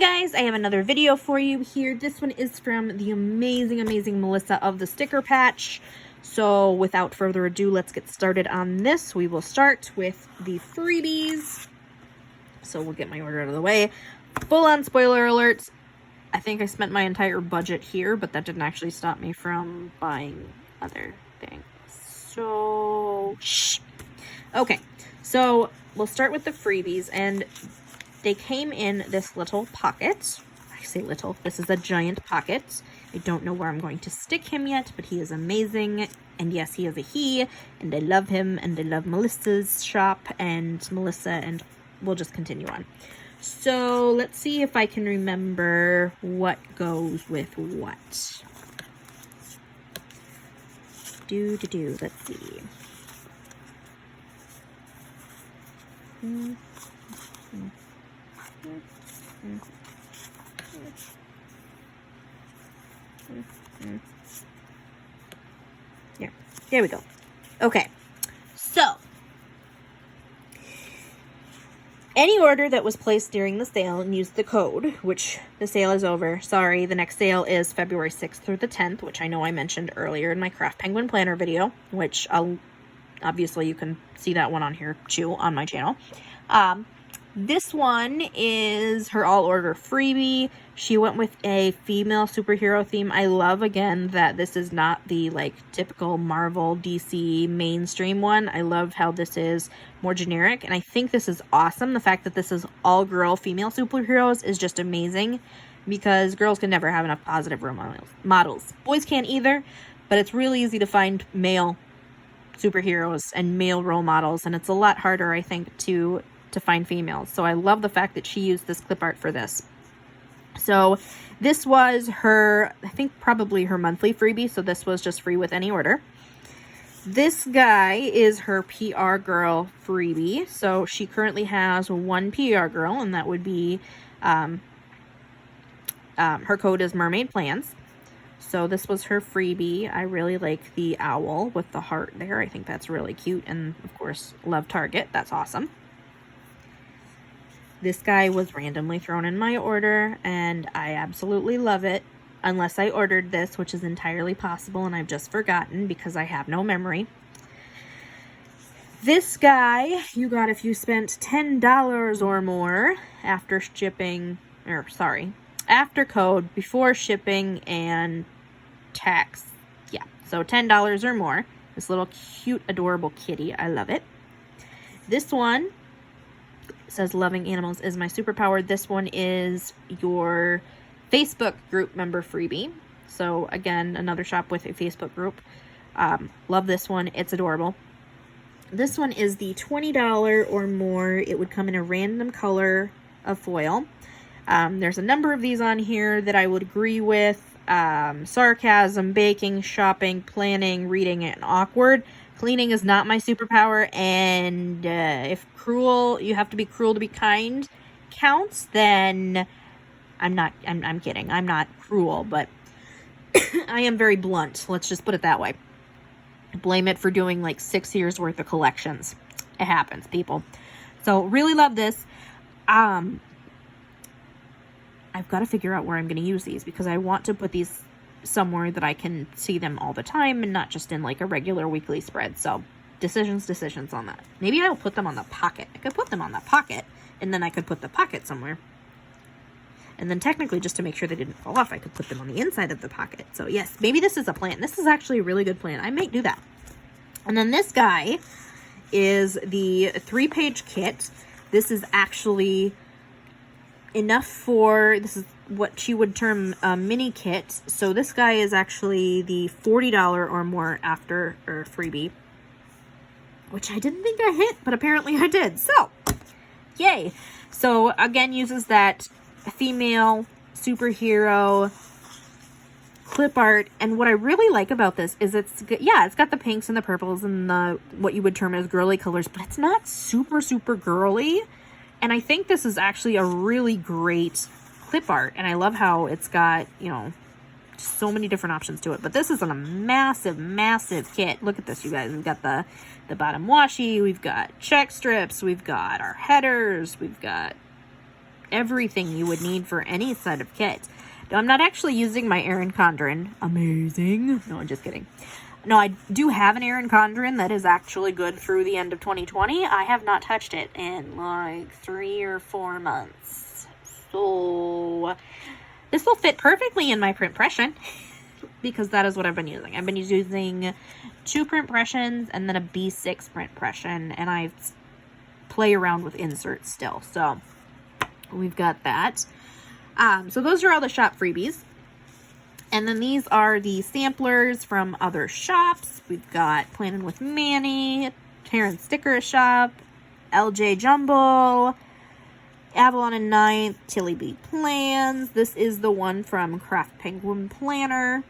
guys, I have another video for you here. This one is from the amazing Melissa of the Sticker Patch. So without further ado, let's get started on this. We will start with the freebies. So we'll get my order out of the way. Full on spoiler alerts. I think I spent my entire budget here, but that didn't actually stop me from buying other things. So, shh. Okay, so we'll start with the freebies, and they came in this little pocket. I say little, this is a giant pocket. I don't know where I'm going to stick him yet, but he is amazing. And yes, he is a he, and I love him, and I love Melissa's shop, and Melissa, and we'll just continue on. So let's see if I can remember what goes with what. Let's see. Yeah, there we go. Okay, so any order that was placed during the sale and used the code, which the sale is over. Sorry, the next sale is February 6th through the 10th, which I know I mentioned earlier in my Craft Penguin Planner video, which obviously you can see that one on here too on my channel. This one is her all order freebie. She went with a female superhero theme. I love, again, that this is not the like typical Marvel DC mainstream one. I love how this is more generic, and I think this is awesome. The fact that this is all girl female superheroes is just amazing, because girls can never have enough positive role models. Boys can't either, but it's really easy to find male superheroes and male role models, and it's a lot harder, I think, to find females. So I love the fact that she used this clip art for this. So this was her, I think probably her monthly freebie, so this was just free with any order. This guy is her PR girl freebie. So she currently has one PR girl, and that would be her code is MermaidPlans. So this was her freebie. I really like the owl with the heart there. I think that's really cute, and of course love Target. That's awesome. This guy was randomly thrown in my order, and I absolutely love it, unless I ordered this, which is entirely possible, and I've just forgotten because I have no memory. This guy, you got if you spent $10 or more after shipping, or sorry, after code, before shipping and tax. Yeah, so $10 or more. This little cute, adorable kitty. I love it. This one says loving animals is my superpower. This one is your Facebook group member freebie. So again, another shop with a Facebook group. Love this one. It's adorable. This one is the $20 or more. It would come in a random color of foil. There's a number of these on here that I would agree with. Sarcasm, baking, shopping, planning, reading, and awkward. Cleaning is not my superpower, and if cruel, you have to be cruel to be kind counts, then I'm kidding. I'm not cruel, but I am very blunt. Let's just put it that way. Blame it for doing like 6 years worth of collections. It happens, people. So really love this. I've got to figure out where I'm going to use these, because I want to put these somewhere that I can see them all the time and not just in like a regular weekly spread. So decisions on that. Maybe I'll put them on the pocket. I could put them on the pocket, and then I could put the pocket somewhere. And then technically, just to make sure they didn't fall off, I could put them on the inside of the pocket. So yes, maybe this is a plan. This is actually a really good plan. I might do that. And then this guy is the 3-page kit. This is actually enough for, this is what you would term a mini kit. So this guy is actually the $40 or more after or freebie, which I didn't think I hit, but apparently I did. So yay. So again, uses that female superhero clip art, and what I really like about this is it's got the pinks and the purples and the what you would term as girly colors, but it's not super girly. And I think this is actually a really great clip art, and I love how it's got, you know, so many different options to it. But this is a massive kit. Look at this, you guys. We've got the bottom washi, we've got check strips, we've got our headers, we've got everything you would need for any set of kit. Now, I'm not actually using my Erin Condren. Amazing. No, I'm just kidding. No, I do have an Erin Condren that is actually good through the end of 2020. I have not touched it in like 3 or 4 months. So this will fit perfectly in my print pression because that is what I've been using. I've been using 2 print pressions and then a B6 print pression, and I play around with inserts still. So we've got that. So those are all the shop freebies. And then these are the samplers from other shops. We've got Planning with Manny, Terrence Sticker Shop, LJ Jumble, Avalon and Ninth, Tilly B Plans. This is the one from Craft Penguin Planner.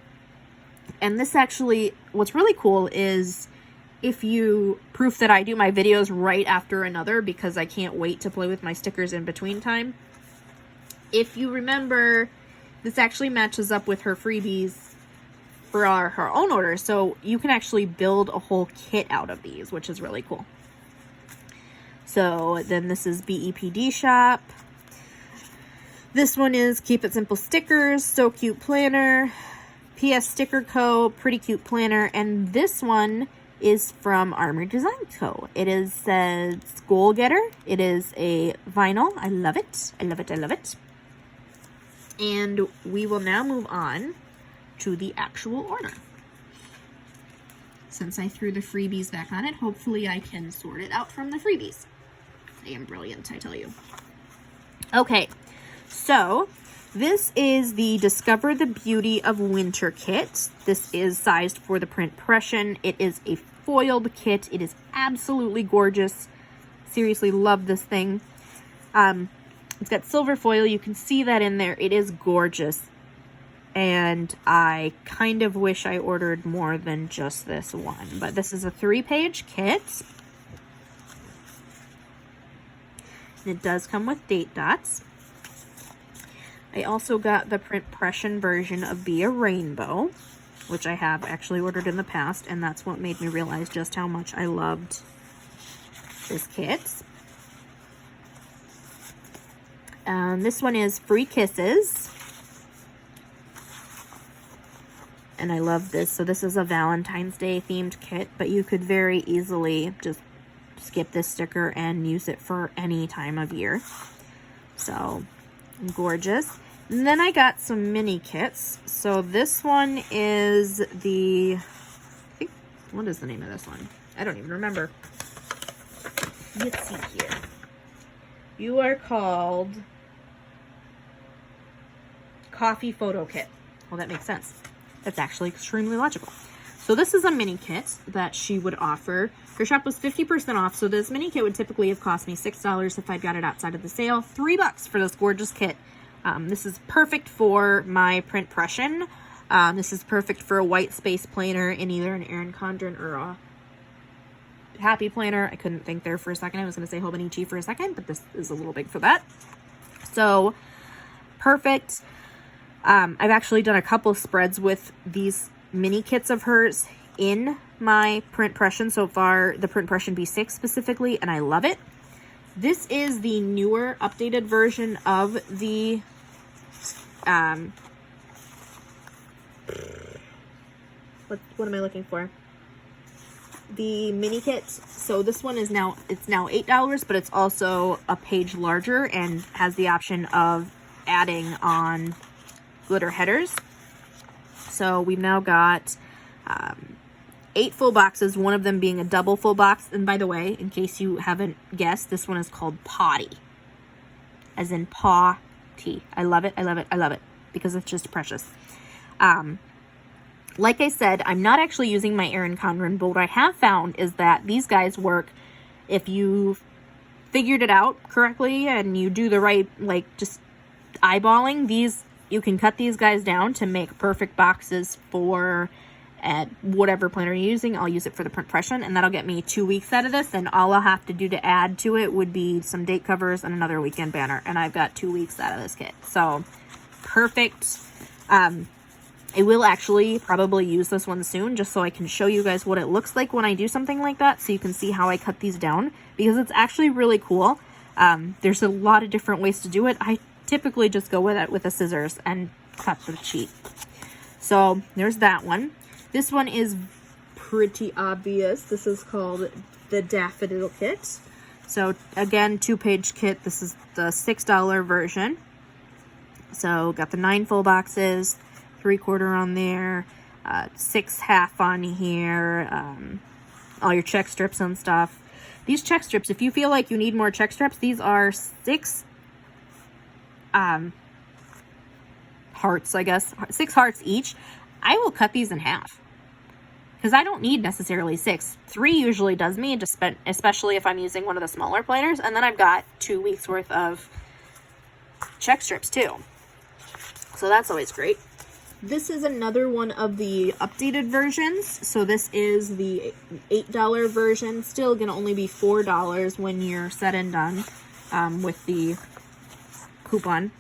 And this actually, what's really cool is if you proof that I do my videos right after another because I can't wait to play with my stickers in between time. If you remember, this actually matches up with her freebies for her own order. So you can actually build a whole kit out of these, which is really cool. So then this is BEPD Shop. This one is Keep It Simple Stickers, So Cute Planner, PS Sticker Co., Pretty Cute Planner, and this one is from Armored Design Co. It is Goal Getter. It is a vinyl. I love it. I love it. I love it. And we will now move on to the actual order. Since I threw the freebies back on it, hopefully I can sort it out from the freebies. I am brilliant, I tell you. Okay, so this is the Discover the Beauty of Winter kit. This is sized for the print pression. It is a foiled kit. It is absolutely gorgeous. Seriously, love this thing. It's got silver foil. You can see that in there. It is gorgeous. And I kind of wish I ordered more than just this one. But this is a 3-page kit. And it does come with date dots. I also got the print pression version of Be a Rainbow, which I have actually ordered in the past. And that's what made me realize just how much I loved this kit. This one is Free Kisses. And I love this. So this is a Valentine's Day themed kit, but you could very easily just skip this sticker and use it for any time of year. So gorgeous. And then I got some mini kits. So this one is the, I think, what is the name of this one? I don't even remember. Let's see here. You are called Coffee Photo Kit. Well, that makes sense. That's actually extremely logical. So this is a mini kit that she would offer. Her shop was 50% off, so this mini kit would typically have cost me $6 if I got it outside of the sale. $3 for this gorgeous kit. This is perfect for my print pression. This is perfect for a white space planner in either an Erin Condren or a Happy Planner. I couldn't think there for a second. I was going to say Hobonichi for a second, but this is a little big for that. So perfect. I've actually done a couple spreads with these mini kits of hers in my print pression so far, the print pression B6 specifically, and I love it. This is the newer, updated version of the what am I looking for? The mini kit. So this one is now, it's now $8, but it's also a page larger and has the option of adding on glitter headers. So we've now got 8 full boxes, one of them being a double full box. And by the way, in case you haven't guessed, this one is called Potty, as in paw tea. I love it. I love it. I love it because it's just precious. Like I said, I'm not actually using my Erin Condren, but what I have found is that these guys work if you figured it out correctly and you do the right, like, just eyeballing these. You can cut these guys down to make perfect boxes for whatever planner you're using. I'll use it for the print pression, and that'll get me 2 weeks out of this, and all I'll have to do to add to it would be some date covers and another weekend banner, and I've got 2 weeks out of this kit. So perfect. I will actually probably use this one soon just so I can show you guys what it looks like when I do something like that, so you can see how I cut these down, because it's actually really cool. There's a lot of different ways to do it. I typically just go with it with the scissors and cut the sheet. So there's that one. This one is pretty obvious. This is called the Daffodil Kit. So again, 2-page kit. This is the $6 version. So got the 9 full boxes, 3/4 on there, 6 half on here, all your check strips and stuff. These check strips, if you feel like you need more check strips, these are 6 hearts, I guess. 6 hearts each. I will cut these in half, because I don't need necessarily 6. 3 usually does me, especially if I'm using one of the smaller planners. And then I've got 2 weeks worth of check strips too. So that's always great. This is another one of the updated versions. So this is the $8 version. Still gonna only be $4 when you're said and done with the coupon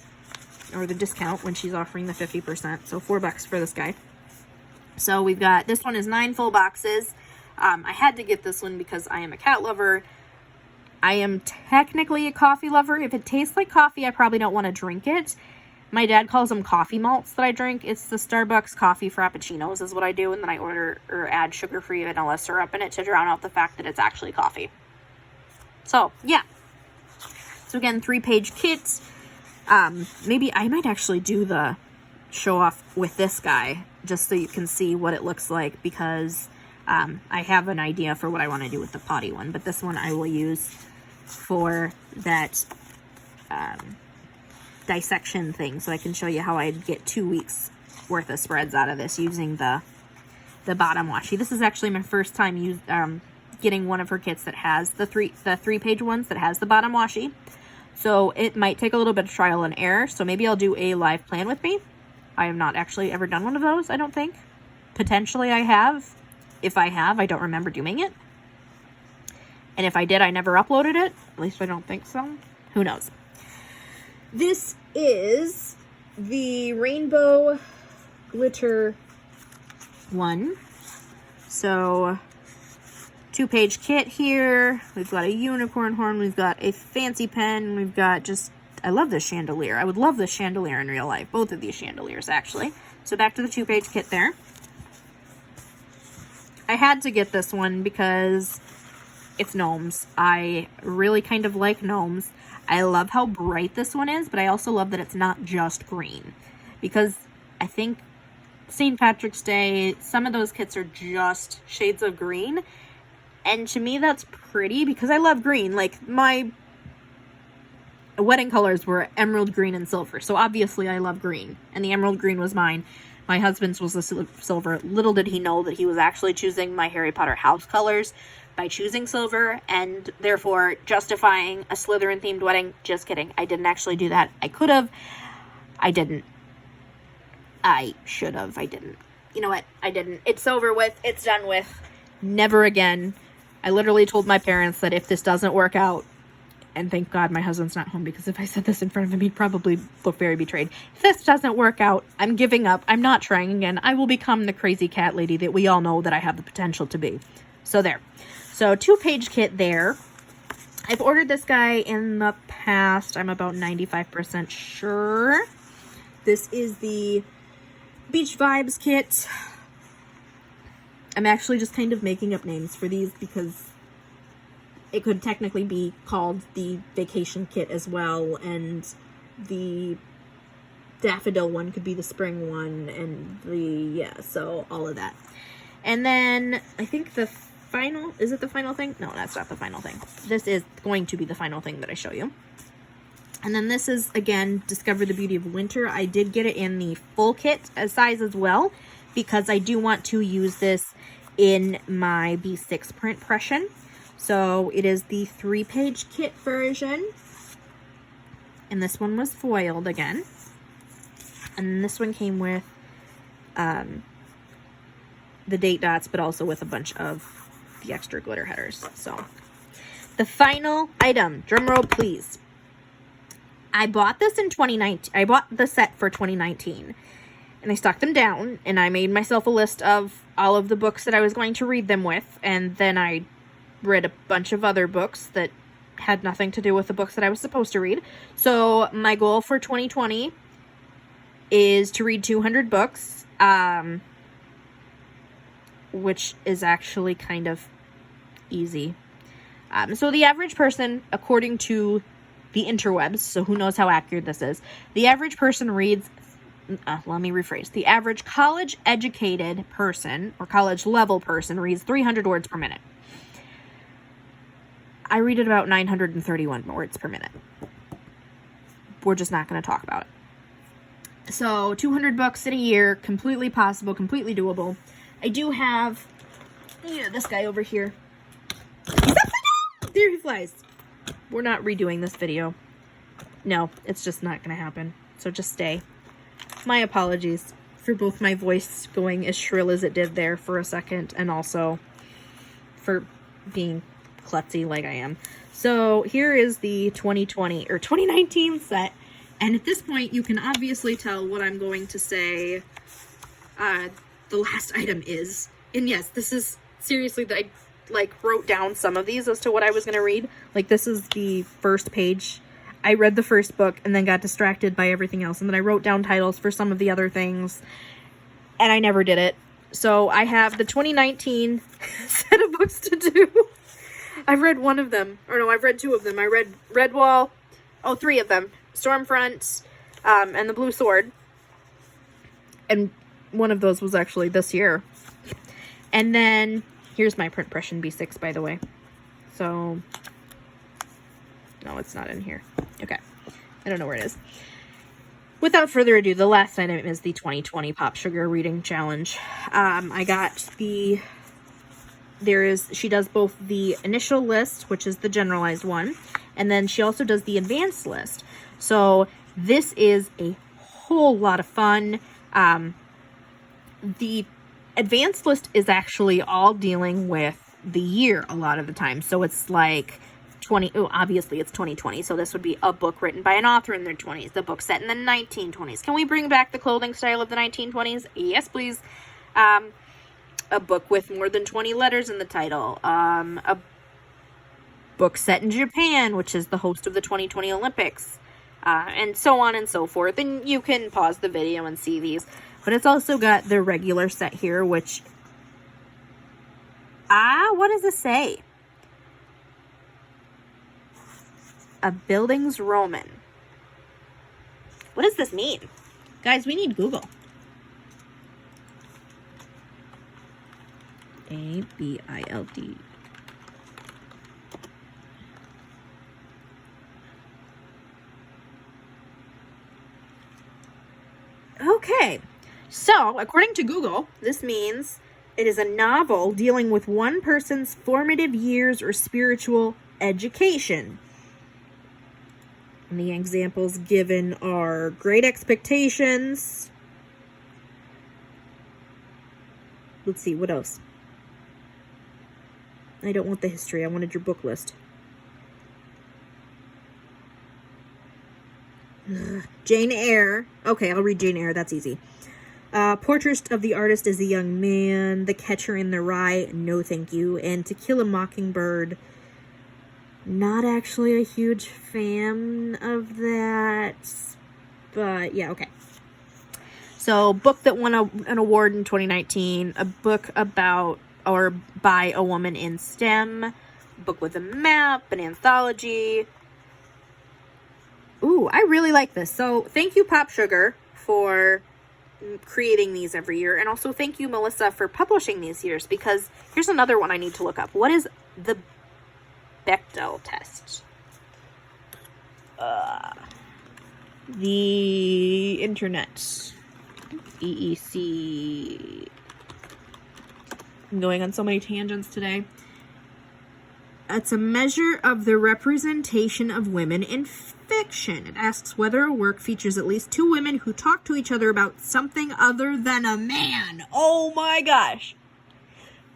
or the discount when she's offering the 50%. So $4 for this guy. So we've got, this one is 9 full boxes. I had to get this one because I am a cat lover. I am technically a coffee lover. If it tastes like coffee, I probably don't want to drink it. My dad calls them coffee malts that I drink. It's the Starbucks coffee frappuccinos is what I do. And then I order or add sugar-free vanilla syrup in it to drown out the fact that it's actually coffee. So, yeah. So again, 3-page kit. Maybe I might actually do the show off with this guy just so you can see what it looks like, because I have an idea for what I want to do with the potty one. But this one I will use for that dissection thing, so I can show you how I'd get 2 weeks worth of spreads out of this using the bottom washi. This is actually my first time getting one of her kits that has the 3-page ones that has the bottom washi. So it might take a little bit of trial and error. So maybe I'll do a live plan with me. I have not actually ever done one of those, I don't think. Potentially I have. If I have, I don't remember doing it. And if I did, I never uploaded it. At least I don't think so. Who knows? This is the rainbow glitter one. So 2-page kit here. We've got a unicorn horn. We've got a fancy pen. We've got just, I love this chandelier. I would love this chandelier in real life. Both of these chandeliers, actually. So back to the 2-page kit there. I had to get this one because it's gnomes. I really kind of like gnomes. I love how bright this one is, but I also love that it's not just green. Because I think St. Patrick's Day, some of those kits are just shades of green. And to me, that's pretty because I love green. Like, my wedding colors were emerald green and silver. So obviously I love green. And the emerald green was mine. My husband's was the silver. Little did he know that he was actually choosing my Harry Potter house colors by choosing silver, and therefore justifying a Slytherin-themed wedding. Just kidding. I didn't actually do that. I could have. I didn't. I should have. I didn't. You know what? I didn't. It's over with. It's done with. Never again. I literally told my parents that if this doesn't work out, and thank God my husband's not home, because if I said this in front of him, he'd probably look very betrayed. If this doesn't work out, I'm giving up. I'm not trying again. I will become the crazy cat lady that we all know that I have the potential to be. So there. So 2-page kit there. I've ordered this guy in the past. I'm about 95% sure. This is the Beach Vibes kit. I'm actually just kind of making up names for these because it could technically be called the vacation kit as well, and the daffodil one could be the spring one, and so all of that. And then I think the final, is it the final thing? No, that's not the final thing. This is going to be the final thing that I show you. And then this is, again, Discover the Beauty of Winter. I did get it in the full kit size as well, because I do want to use this in my B6 print pression. So it is the 3-page kit version. And this one was foiled again. And this one came with the date dots, but also with a bunch of the extra glitter headers. So the final item, drum roll please. I bought this in 2019. I bought the set for 2019. And I stuck them down, and I made myself a list of all of the books that I was going to read them with, and then I read a bunch of other books that had nothing to do with the books that I was supposed to read. So my goal for 2020 is to read 200 books, which is actually kind of easy. So the average person, according to the interwebs, so who knows how accurate this is, the average person reads, let me rephrase, the average college-educated person, or college-level person, reads 300 words per minute. I read at about 931 words per minute. We're just not going to talk about it. So 200 books in a year, completely possible, completely doable. I do have this guy over here. There he flies. We're not redoing this video. No, it's just not going to happen. So just stay. My apologies for both my voice going as shrill as it did there for a second, and also for being klutzy like I am. So here is the 2020 or 2019 set. And at this point, you can obviously tell what I'm going to say the last item is. And yes, this is seriously, I wrote down some of these as to what I was going to read. Like, this is the first page. I read the first book and then got distracted by everything else. And then I wrote down titles for some of the other things. And I never did it. So I have the 2019 set of books to do. I've read one of them. Or no, I've read two of them. I read Redwall. Oh, three of them. Stormfront, and The Blue Sword. And one of those was actually this year. And then, here's my print impression B6, by the way. So, no, it's not in here. Okay. I don't know where it is. Without further ado, the last item is the 2020 Pop Sugar Reading Challenge. I got the... she does both the initial list, which is the generalized one, and then she also does the advanced list. So this is a whole lot of fun. The advanced list is actually all dealing with the year a lot of the time. So it's like obviously it's 2020. So this would be a book written by an author in their 20s, the book set in the 1920s. Can we bring back the clothing style of the 1920s? Yes, please. A book with more than 20 letters in the title. A book set in Japan, which is the host of the 2020 Olympics. And so on and so forth. And you can pause the video and see these. But it's also got the regular set here, which... what does it say? A Buildings Roman. What does this mean? Guys, we need Google. A-B-I-L-D. Okay, so according to Google, this means it is a novel dealing with one person's formative years or spiritual education. And the examples given are Great Expectations. Let's see, what else? I don't want the history. I wanted your book list. Jane Eyre. Okay, I'll read Jane Eyre. That's easy. Portrait of the Artist as a Young Man. The Catcher in the Rye. No, thank you. And To Kill a Mockingbird. Not actually a huge fan of that. But, yeah, okay. So, book that won an award in 2019. A book about or by a woman in STEM. Book with a map. An anthology. Ooh, I really like this. So, thank you, Pop Sugar, for creating these every year. And also, thank you, Melissa, for publishing these years. Because here's another one I need to look up. What is the Bechdel test? The internet. EEC. I'm going on so many tangents today. It's a measure of the representation of women in fiction. It asks whether a work features at least two women who talk to each other about something other than a man. Oh my gosh.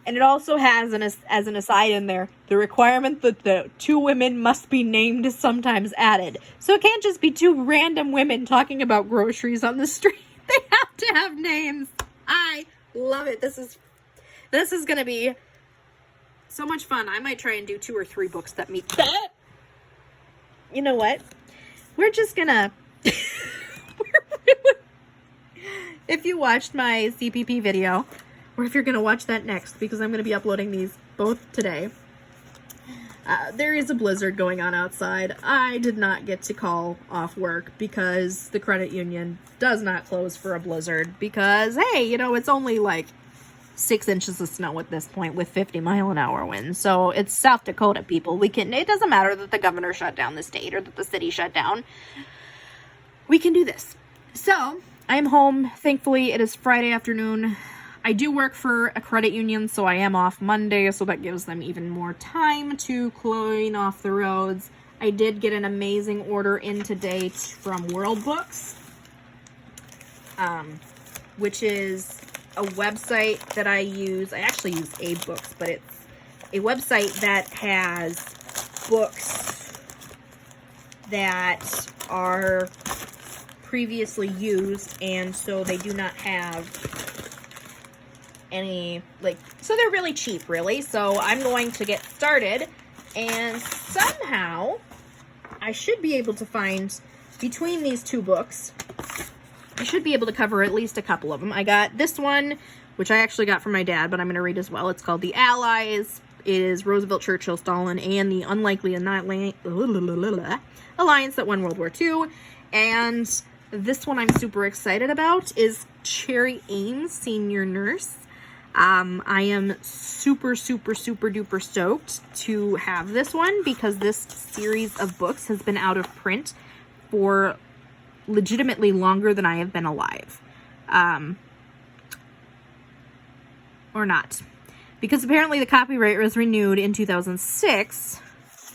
And it also has, as an aside in there, the requirement that the two women must be named is sometimes added. So it can't just be two random women talking about groceries on the street. They have to have names. I love it. This is going to be so much fun. I might try and do 2 or 3 books that meet that. you know what? We're just gonna... If you watched my CPP video, or if you're gonna watch that next, because I'm gonna be uploading these both today, there is a blizzard going on outside. I did not get to call off work because the credit union does not close for a blizzard because, hey, you know, it's only like 6 inches of snow at this point with 50-mile-an-hour winds. So it's South Dakota, people. It doesn't matter that the governor shut down the state or that the city shut down. We can do this. So I am home. Thankfully, it is Friday afternoon. I do work for a credit union, so I am off Monday, so that gives them even more time to clean off the roads. I did get an amazing order in today from World Books, which is a website that I use. I actually use Abe Books, but it's a website that has books that are previously used, and so they do not have any, like, so they're really cheap, really. So I'm going to get started, and somehow I should be able to find, between these two books, I should be able to cover at least a couple of them. I got this one, which I actually got from my dad, but I'm going to read as well. It's called The Allies. It is Roosevelt, Churchill, Stalin, and the Unlikely Alliance that won World War II. And this one I'm super excited about is Cherry Ames, Senior Nurse. I am super duper stoked to have this one because this series of books has been out of print for legitimately longer than I have been alive. Or not. Because apparently the copyright was renewed in 2006,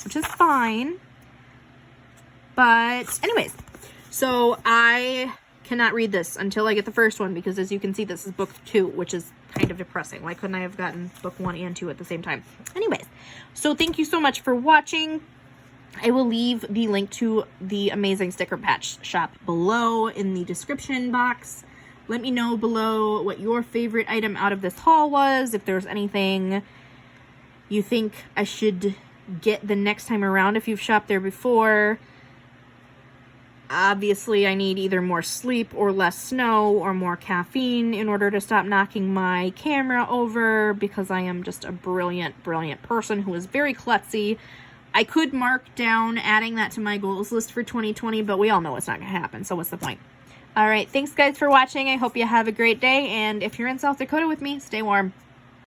which is fine. But anyways, so I cannot read this until I get the first one because, as you can see, this is book 2, which is kind of depressing. Why couldn't I have gotten book 1 and 2 at the same time? Anyways, so thank you so much for watching. I will leave the link to the amazing sticker patch shop below in the description box. Let me know below what your favorite item out of this haul was. If there's anything you think I should get the next time around if you've shopped there before. Obviously, I need either more sleep or less snow or more caffeine in order to stop knocking my camera over because I am just a brilliant person who is very klutzy. I could mark down adding that to my goals list for 2020, but we all know it's not going to happen, so what's the point? All right, thanks guys for watching. I hope you have a great day, and if you're in South Dakota with me, stay warm.